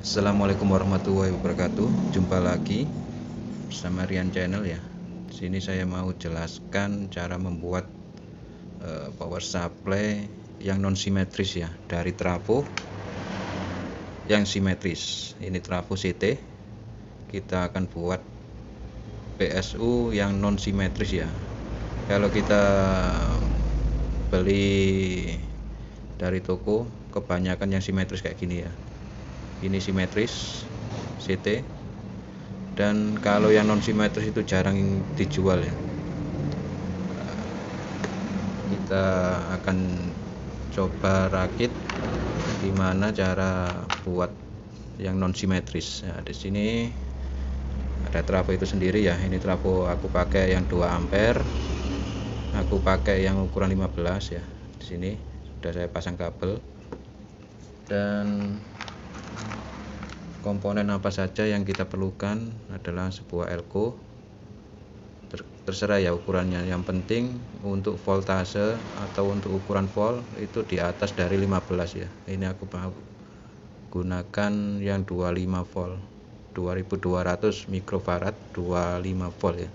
Assalamualaikum warahmatullahi wabarakatuh. Jumpa lagi bersama Rian Channel ya. Di sini saya mau jelaskan cara membuat power supply yang non simetris ya, dari trafo yang simetris. Ini trafo CT. Kita akan buat PSU yang non simetris ya. Kalau kita beli dari toko, kebanyakan yang simetris kayak gini ya. Ini simetris CT, dan kalau yang non simetris itu jarang dijual ya. Kita akan coba rakit gimana cara buat yang non simetris. Nah, di sini ada trafo itu sendiri ya. Ini trafo aku pakai yang 2 ampere. Aku pakai yang ukuran 15 ya. Di sini sudah saya pasang kabel. Dan komponen apa saja yang kita perlukan adalah sebuah elko. Terserah ya ukurannya, yang penting untuk voltase atau untuk ukuran volt itu di atas dari 15 ya. Ini aku gunakan yang 25 volt, 2200 mikrofarad, 25 volt ya.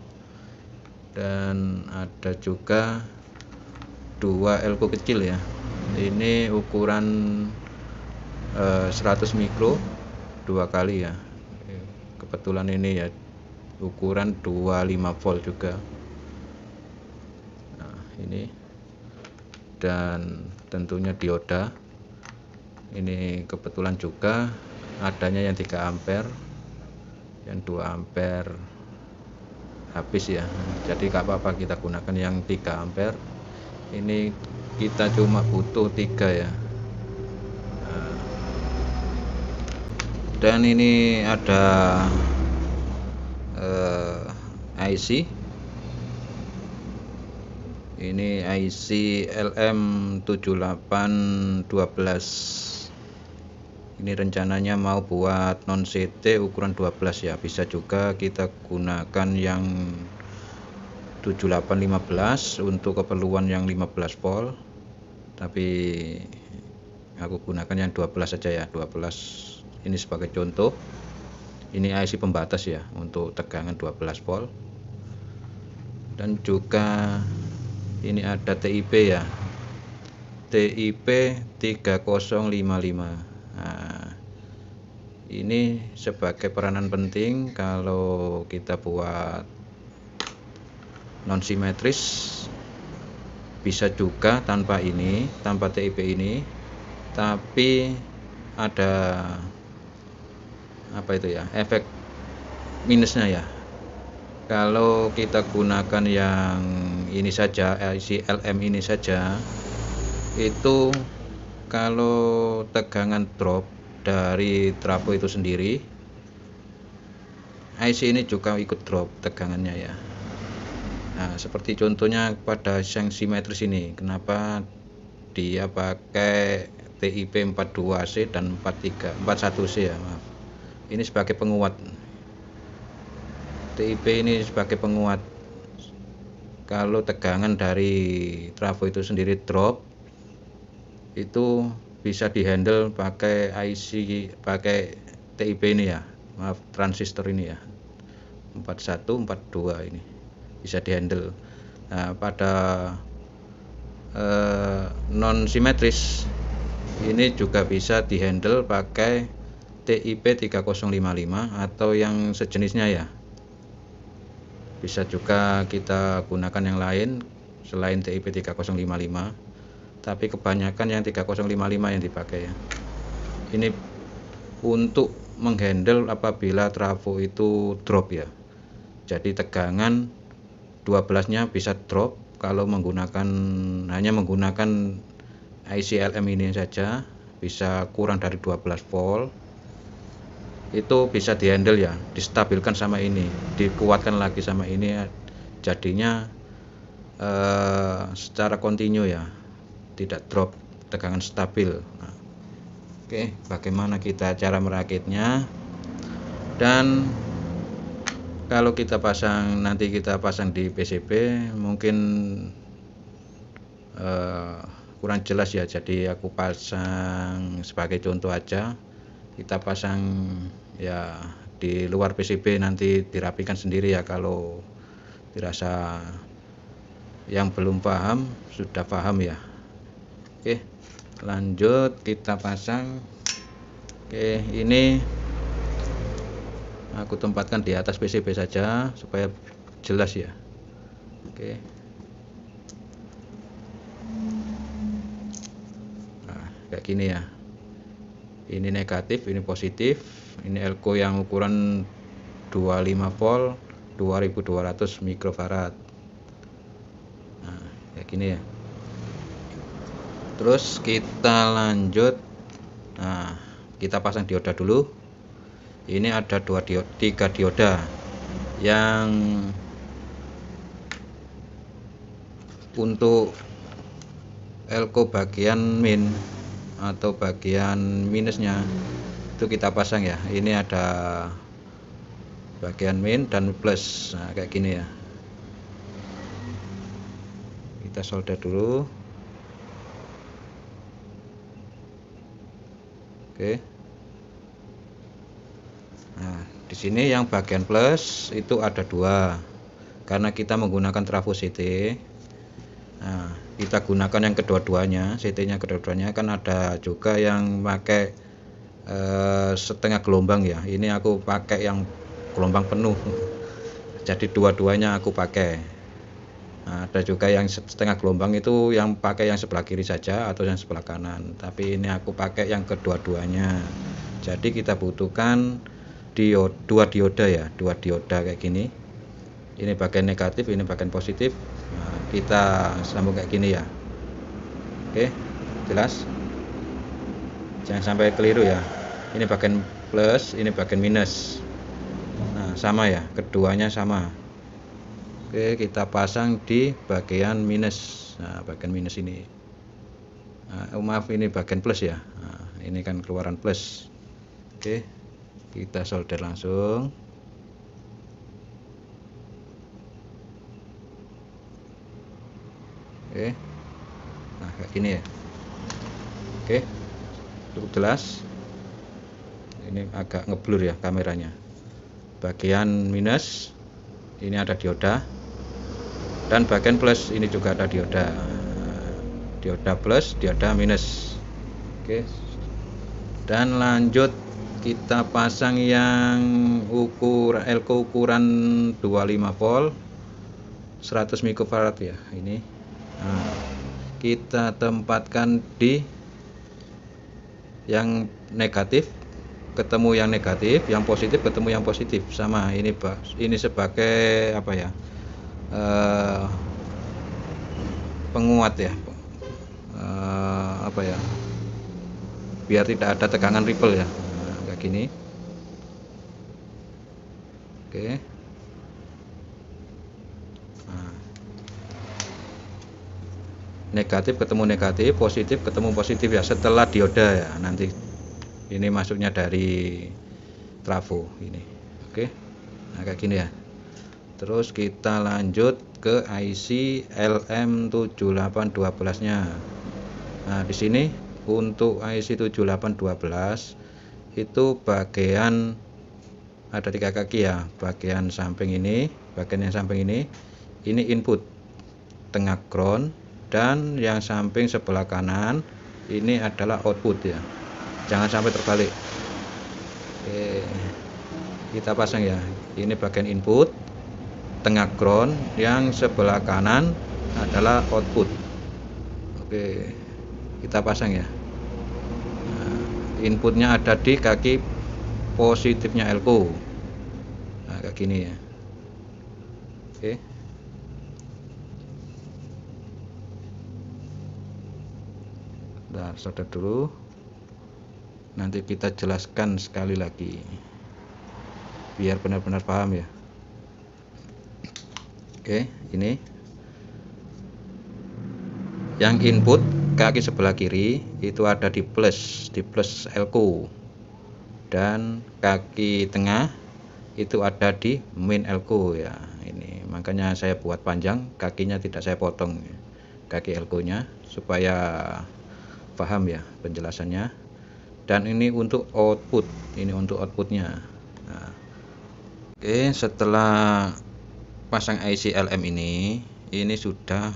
Dan ada juga 2 elko kecil ya. Ini ukuran 100 mikro 2 kali ya. Kebetulan ini ya ukuran 25 volt juga. Nah, ini dan tentunya dioda. Ini kebetulan juga adanya yang 3 ampere, yang 2 ampere habis ya. Jadi gak apa-apa kita gunakan yang 3 ampere. Ini kita cuma butuh 3 ya. Dan ini ada IC. Ini IC LM7812. Ini rencananya mau buat non CT ukuran 12 ya. Bisa juga kita gunakan yang 7815 untuk keperluan yang 15 volt. Tapi aku gunakan yang 12 saja ya, 12. Ini sebagai contoh. Ini IC pembatas ya untuk tegangan 12 volt. Dan juga ini ada TIP ya, TIP 3055. Nah, ini sebagai peranan penting kalau kita buat non simetris. Bisa juga tanpa ini, tanpa TIP ini, tapi ada apa itu ya, efek minusnya ya. Kalau kita gunakan yang ini saja, IC LM ini saja, itu kalau tegangan drop dari trafo itu sendiri, IC ini juga ikut drop tegangannya ya. Nah, seperti contohnya pada yang simetris ini, kenapa dia pakai TIP 42C dan 41C ya, maaf. Ini sebagai penguat. TIP ini sebagai penguat. Kalau tegangan dari trafo itu sendiri drop, itu bisa dihandle pakai IC, pakai TIP ini ya, maaf, transistor ini ya, 41, 42 ini bisa dihandle. Nah, pada non simetris ini juga bisa dihandle pakai TIP 3055 atau yang sejenisnya ya. Bisa juga kita gunakan yang lain selain TIP 3055, tapi kebanyakan yang 3055 yang dipakai ya. Ini untuk menghandle apabila trafo itu drop ya. Jadi tegangan 12-nya bisa drop kalau hanya menggunakan IC LM ini saja, bisa kurang dari 12 volt. Itu bisa dihandle ya, distabilkan sama ini, dikuatkan lagi sama ini, jadinya secara kontinu ya, tidak drop, tegangan stabil. Nah, oke, bagaimana kita cara merakitnya. Dan kalau kita nanti kita pasang di PCB mungkin kurang jelas ya, jadi aku pasang sebagai contoh aja. kita pasang ya di luar PCB, nanti dirapikan sendiri ya kalau dirasa. Yang belum paham sudah paham ya. Oke, lanjut kita pasang. Oke, ini aku tempatkan di atas PCB saja supaya jelas ya. Oke, nah, kayak gini ya. Ini negatif, ini positif. Ini elko yang ukuran 25 volt 2200 mikrofarad. Nah, kayak gini ya. Terus kita lanjut. Nah, kita pasang dioda dulu. Ini ada 3 dioda yang untuk elko bagian min atau bagian minusnya itu kita pasang ya. Ini ada bagian min dan plus. Nah, kayak gini ya. Kita solder dulu. Oke. Nah, di sini yang bagian plus itu ada 2. Karena kita menggunakan trafo CT. Nah, kita gunakan yang kedua-duanya, CT-nya kedua-duanya. Kan ada juga yang pakai setengah gelombang ya. Ini aku pakai yang gelombang penuh. Jadi dua-duanya aku pakai. Nah, ada juga yang setengah gelombang itu yang pakai yang sebelah kiri saja atau yang sebelah kanan. Tapi ini aku pakai yang kedua-duanya. Jadi kita butuhkan dua dioda ya, 2 dioda kayak gini. Ini bagian negatif, ini bagian positif. Nah, kita sambung kayak gini ya. Oke, jelas? Jangan sampai keliru ya. Ini bagian plus, ini bagian minus. Nah, sama ya, keduanya sama. Oke, kita pasang di bagian minus. Nah, bagian minus ini. Nah, maaf, ini bagian plus ya. Nah, ini kan keluaran plus. Oke, kita solder langsung. Oke, nah kayak gini ya. Oke, cukup jelas. Ini agak ngeblur ya kameranya. Bagian minus, ini ada dioda. Dan bagian plus ini juga ada dioda. Dioda plus, dioda minus. Oke. Dan lanjut kita pasang yang elko ukuran 25 volt 100 mikrofarad ya, ini. Nah, kita tempatkan di yang negatif ketemu yang negatif, yang positif ketemu yang positif, sama ini Pak. Ini sebagai apa ya? Penguat ya. Apa ya? Biar tidak ada tegangan ripple ya. Nah, kayak gini. Oke. Nah, negatif ketemu negatif, positif ketemu positif ya, setelah dioda ya. Nanti ini masuknya dari trafo ini. Oke. Nah, kayak gini ya. Terus kita lanjut ke IC LM7812-nya. Nah, di sini untuk IC 7812 itu bagian ada 3 kaki ya. Bagian samping ini, bagian yang samping ini input, tengah ground, dan yang samping sebelah kanan ini adalah output ya. Jangan sampai terbalik. Oke, kita pasang ya. Ini bagian input, tengah ground, yang sebelah kanan adalah output. Oke, kita pasang ya. Nah, inputnya ada di kaki positifnya elko. Nah, kayak gini ya. Oke. Nah, solder dulu. Nanti kita jelaskan sekali lagi biar benar-benar paham ya. Oke, ini yang input kaki sebelah kiri itu ada di plus elko, dan kaki tengah itu ada di min elko ya. Ini makanya saya buat panjang, kakinya tidak saya potong kaki elko nya supaya paham ya penjelasannya. dan ini untuk output, ini untuk outputnya. Nah, oke, setelah pasang IC LM ini sudah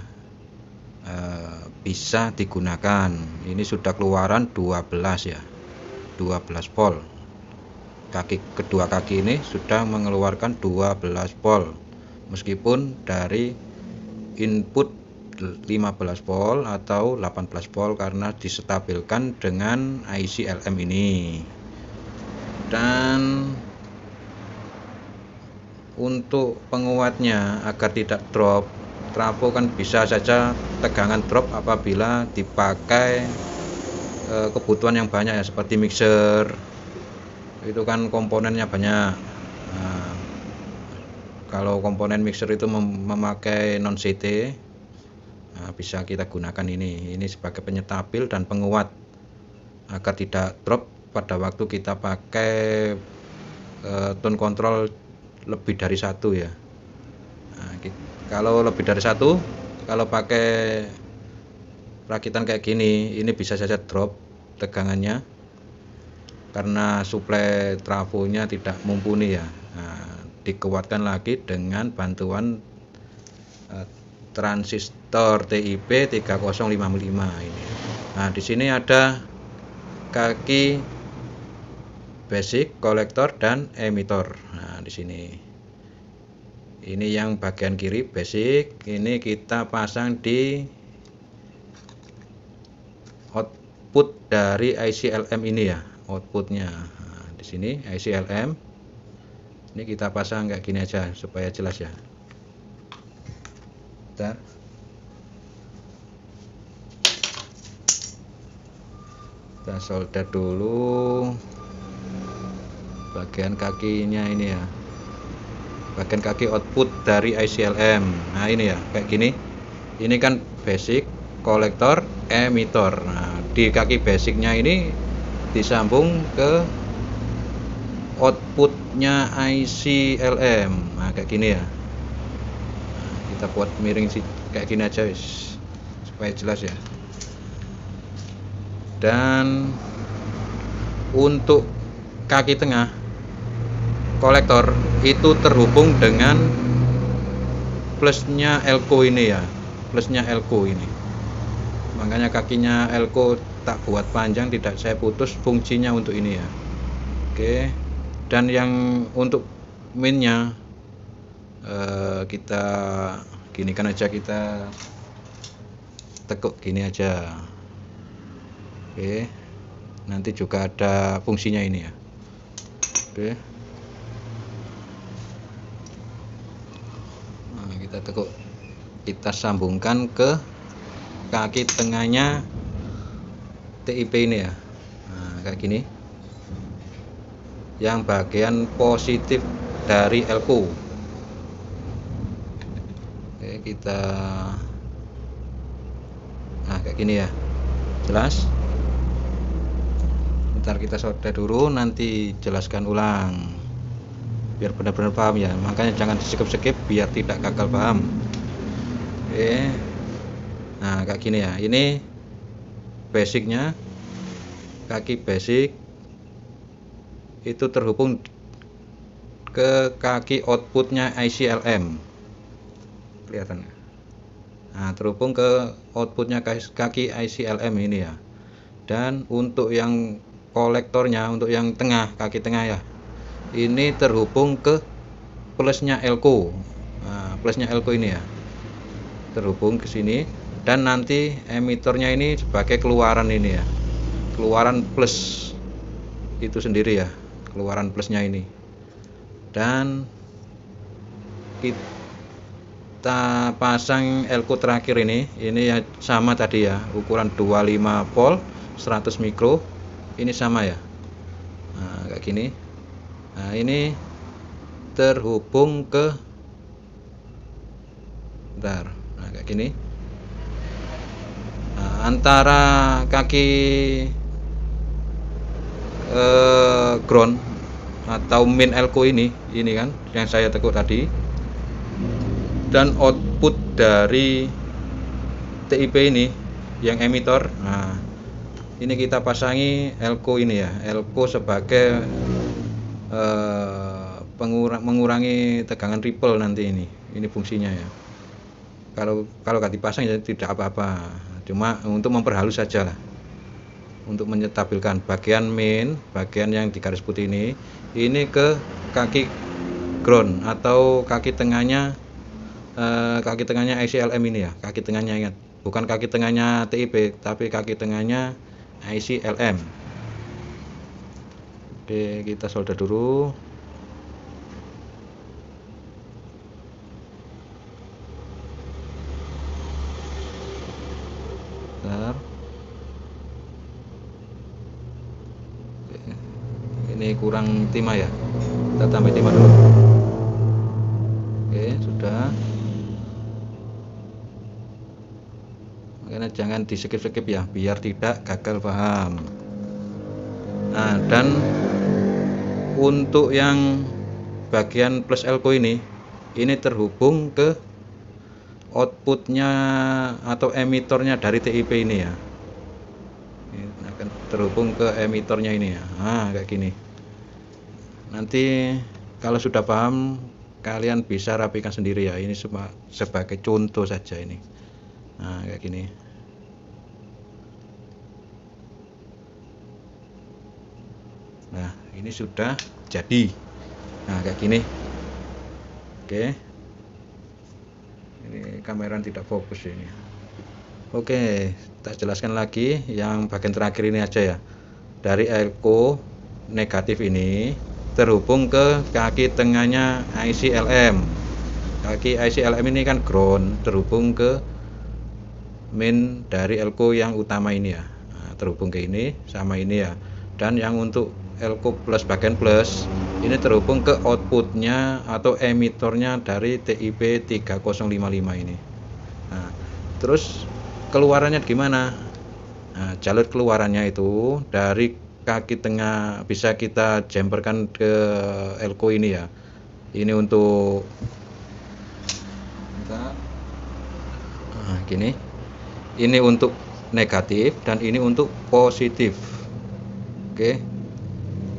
bisa digunakan. Ini sudah keluaran 12 ya, 12 volt. Kedua kaki ini sudah mengeluarkan 12 volt, meskipun dari input 15 volt atau 18 volt karena disetabilkan dengan IC LM ini. Dan untuk penguatnya agar tidak drop, trafo kan bisa saja tegangan drop apabila dipakai kebutuhan yang banyak ya, seperti mixer, itu kan komponennya banyak. Nah, kalau komponen mixer itu memakai non CT, nah, bisa kita gunakan ini sebagai penyetabil dan penguat agar tidak drop pada waktu kita pakai tone control lebih dari satu ya. Nah, kalau lebih dari satu, kalau pakai rakitan kayak gini, ini bisa saja drop tegangannya karena suplai trafonya tidak mumpuni ya. Nah, dikuatkan lagi dengan bantuan transistor TIP 3055 ini. Nah, di sini ada kaki basic, kolektor, dan emitor. Nah, di sini. Ini yang bagian kiri basic, ini kita pasang di output dari IC LM ini ya, outputnya. Nah, di sini IC LM. Ini kita pasang kayak gini aja supaya jelas ya. Bentar. Kita solder dulu bagian kakinya ini ya, bagian kaki output dari IC LM. Nah, ini ya kayak gini. Ini kan basic, kolektor, emitor. Nah, di kaki basicnya ini disambung ke outputnya IC LM. Nah, kayak gini ya. Nah, kita buat miring sih kayak gini aja wis, supaya jelas ya. Dan untuk kaki tengah kolektor itu terhubung dengan plusnya elko ini ya, plusnya elko ini. Makanya kakinya elko tak buat panjang, tidak saya putus fungsinya untuk ini ya. Oke. Dan yang untuk minnya kita ginikan aja, kita tekuk gini aja. Oke. Nanti juga ada fungsinya ini ya. Oke. Nah, kita tekuk, kita sambungkan ke kaki tengahnya TIP ini ya. Nah, kayak gini. Yang bagian positif dari elko. Oke, kita kayak gini ya. Jelas? Bentar kita solder dulu, nanti jelaskan ulang biar benar-benar paham ya. Makanya jangan skip-skip biar tidak gagal paham. Oke. Nah, kayak gini ya. Ini basicnya, kaki basic itu terhubung ke kaki outputnya IC LM. Kelihatan. Nah, terhubung ke outputnya kaki IC LM ini ya. Dan untuk yang kolektornya, untuk yang tengah, kaki tengah ya, ini terhubung ke plusnya elko. Nah, plusnya elko ini ya, terhubung ke sini. Dan nanti emitornya ini sebagai keluaran ini ya, keluaran plus itu sendiri ya, keluaran plusnya ini. Dan kita pasang elko terakhir ini ya sama tadi ya, ukuran 25 volt 100 mikro, ini sama ya. Nah, kayak gini. Nah, ini terhubung ke bentar. Nah, kayak gini. Nah, antara kaki ground atau min elko ini kan yang saya tekuk tadi, dan output dari TIP ini yang emitor. Nah, ini kita pasangi elko ini ya, elko sebagai mengurangi tegangan ripple nanti ini fungsinya ya. Kalau nggak dipasang ya tidak apa-apa, cuma untuk memperhalus saja lah, untuk menstabilkan bagian main, bagian yang di garis putih ini ke kaki ground atau kaki tengahnya IC-LM ini ya, kaki tengahnya, ingat, bukan kaki tengahnya TIP tapi kaki tengahnya IC-LM. Oke, kita solder dulu. Bentar. Oke. Ini kurang timah ya, kita tambah timah dulu. Oke, sudah. Makanya jangan di skip-skip ya, biar tidak gagal paham. Nah, dan untuk yang bagian plus elko ini terhubung ke outputnya atau emitornya dari TIP ini ya. Ini akan terhubung ke emitornya ini ya. Nah, kayak gini. Nanti kalau sudah paham, kalian bisa rapikan sendiri ya. Ini sebagai contoh saja ini. Nah, kayak gini. Nah, ini sudah jadi. Nah, kayak gini. Oke. Ini kamera tidak fokus ini. Oke, kita jelaskan lagi yang bagian terakhir ini aja ya. Dari elko negatif ini terhubung ke kaki tengahnya IC-LM. Kaki IC-LM ini kan ground, terhubung ke main dari elko yang utama ini ya. Nah, terhubung ke ini sama ini ya. Dan yang untuk elko plus bagian plus ini terhubung ke outputnya atau emitornya dari TIP 3055 ini. Nah, terus keluarannya gimana? Nah, jalur keluarannya itu dari kaki tengah bisa kita jumperkan ke elko ini ya. Ini untuk gini. Ini untuk negatif dan ini untuk positif. Oke.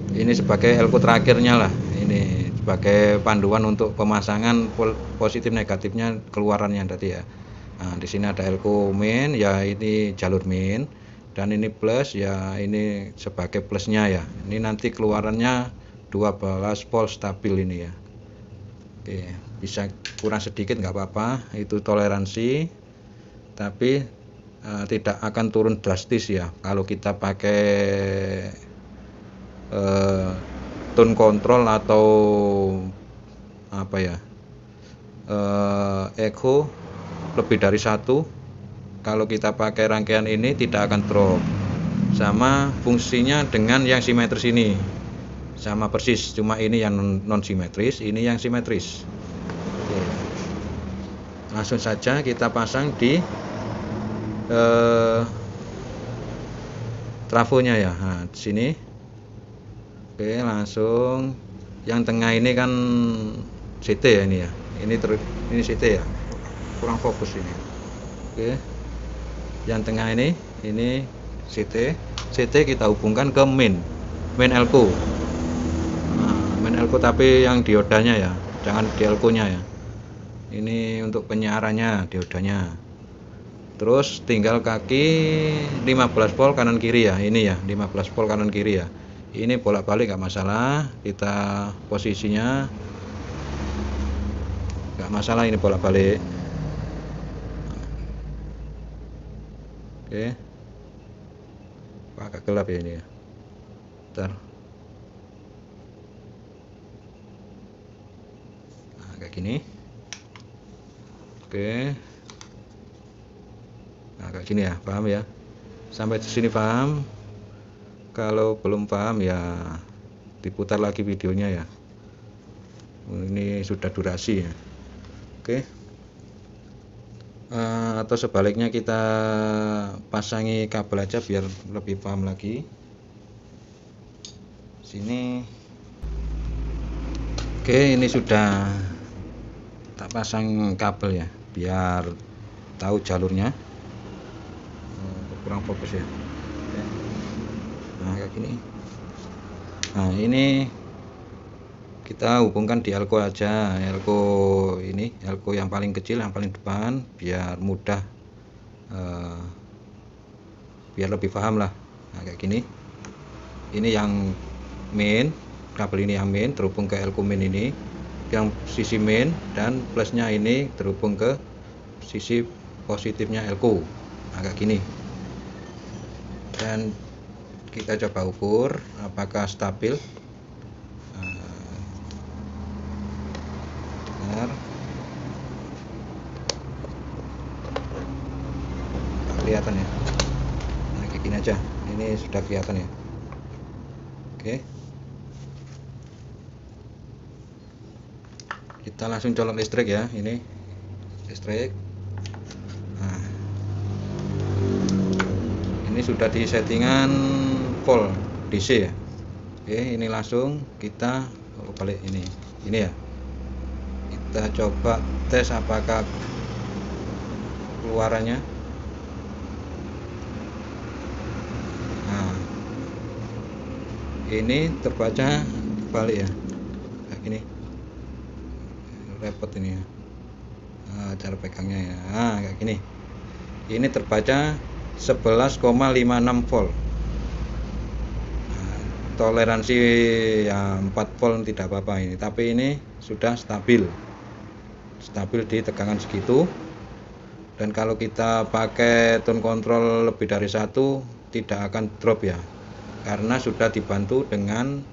Ini sebagai elko terakhirnya lah. Ini sebagai panduan untuk pemasangan positif negatifnya keluarannya tadi ya. Nah, di sini ada elko main ya, ini jalur main, dan ini plus ya, ini sebagai plusnya ya. Ini nanti keluarannya 12 volt stabil ini ya. Oke, bisa kurang sedikit nggak apa-apa, itu toleransi, tapi tidak akan turun drastis ya kalau kita pakai tone control atau apa ya, echo lebih dari 1. Kalau kita pakai rangkaian ini tidak akan drop. Sama fungsinya dengan yang simetris ini, sama persis, cuma ini yang non simetris, ini yang simetris. Oke. Langsung saja kita pasang di trafonya ya. Nah, di sini. Oke, langsung. Yang tengah ini kan CT ya ini ya. Ini CT ya. Kurang fokus ini. Oke. Yang tengah ini CT. CT kita hubungkan ke main elko. Nah, main elko tapi yang diodanya ya, jangan di elko-nya ya. Ini untuk penyiarannya diodanya. Terus tinggal kaki 15 volt kanan kiri ya, ini ya 15 volt kanan kiri ya. Ini bolak-balik nggak masalah, kita posisinya nggak masalah, ini bolak-balik. Oke, agak gelap ya ini ya. Bentar. Nah, kayak gini. Oke. Nah, kayak gini ya, paham ya? Sampai di sini paham? Kalau belum paham ya diputar lagi videonya ya. Ini sudah durasi ya. Oke. Atau sebaliknya kita pasangi kabel aja biar lebih paham lagi. Sini. Oke, ini sudah tak pasang kabel ya, biar tahu jalurnya. Kurang fokus ya. Oke. Nah, kayak gini. Nah, ini kita hubungkan di elko aja, elko ini, elko yang paling kecil, yang paling depan, biar mudah, biar lebih paham lah. Nah, kayak gini. Ini yang main, kabel ini yang main terhubung ke elko main ini, yang sisi main, dan plusnya ini terhubung ke sisi positifnya elko. Nah, kayak gini. Dan kita coba ukur apakah stabil. Benar. Kelihatan ya. Nah, kayak gini aja. Ini sudah kelihatan ya. Oke. Kita langsung colok listrik ya. Ini listrik. Nah, ini sudah di settingan volt DC ya. Oke, ini langsung kita balik ini ya. Kita coba tes apakah keluarannya. Nah, ini terbaca balik ya, kayak gini. Repot ini ya, cara pegangnya ya. Nah, kayak gini. Ini terbaca 11,56 volt. Nah, toleransi ya 4 volt tidak apa-apa ini, tapi ini sudah stabil di tegangan segitu. Dan kalau kita pakai tone control lebih dari 1 tidak akan drop ya, karena sudah dibantu dengan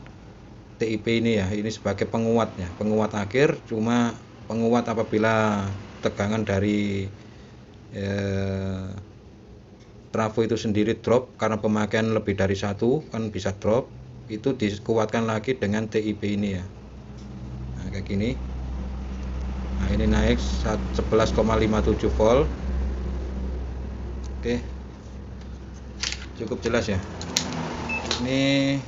TIP ini ya. Ini sebagai penguatnya, penguat akhir. Cuma penguat apabila tegangan dari trafo itu sendiri drop karena pemakaian lebih dari 1 kan bisa drop, itu dikuatkan lagi dengan TIP ini ya. Nah, kayak gini. Nah, ini naik 11,57 volt. Oke, cukup jelas ya. Ini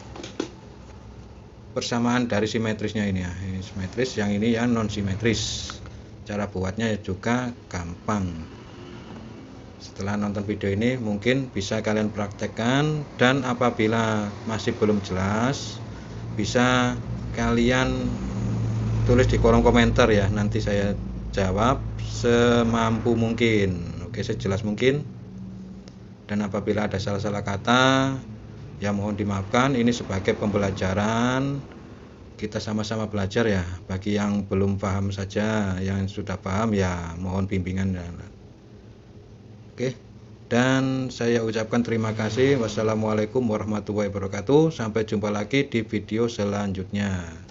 persamaan dari simetrisnya ini ya. Ini simetris, yang ini ya non simetris. Cara buatnya juga gampang. Setelah nonton video ini mungkin bisa kalian praktekkan, dan apabila masih belum jelas bisa kalian tulis di kolom komentar ya, nanti saya jawab semampu mungkin. Oke, sejelas mungkin. Dan apabila ada salah-salah kata ya mohon dimaafkan. Ini sebagai pembelajaran, kita sama-sama belajar ya. Bagi yang belum paham saja, yang sudah paham ya mohon bimbingan ya. Oke, dan saya ucapkan terima kasih. Wassalamualaikum warahmatullahi wabarakatuh. Sampai jumpa lagi di video selanjutnya.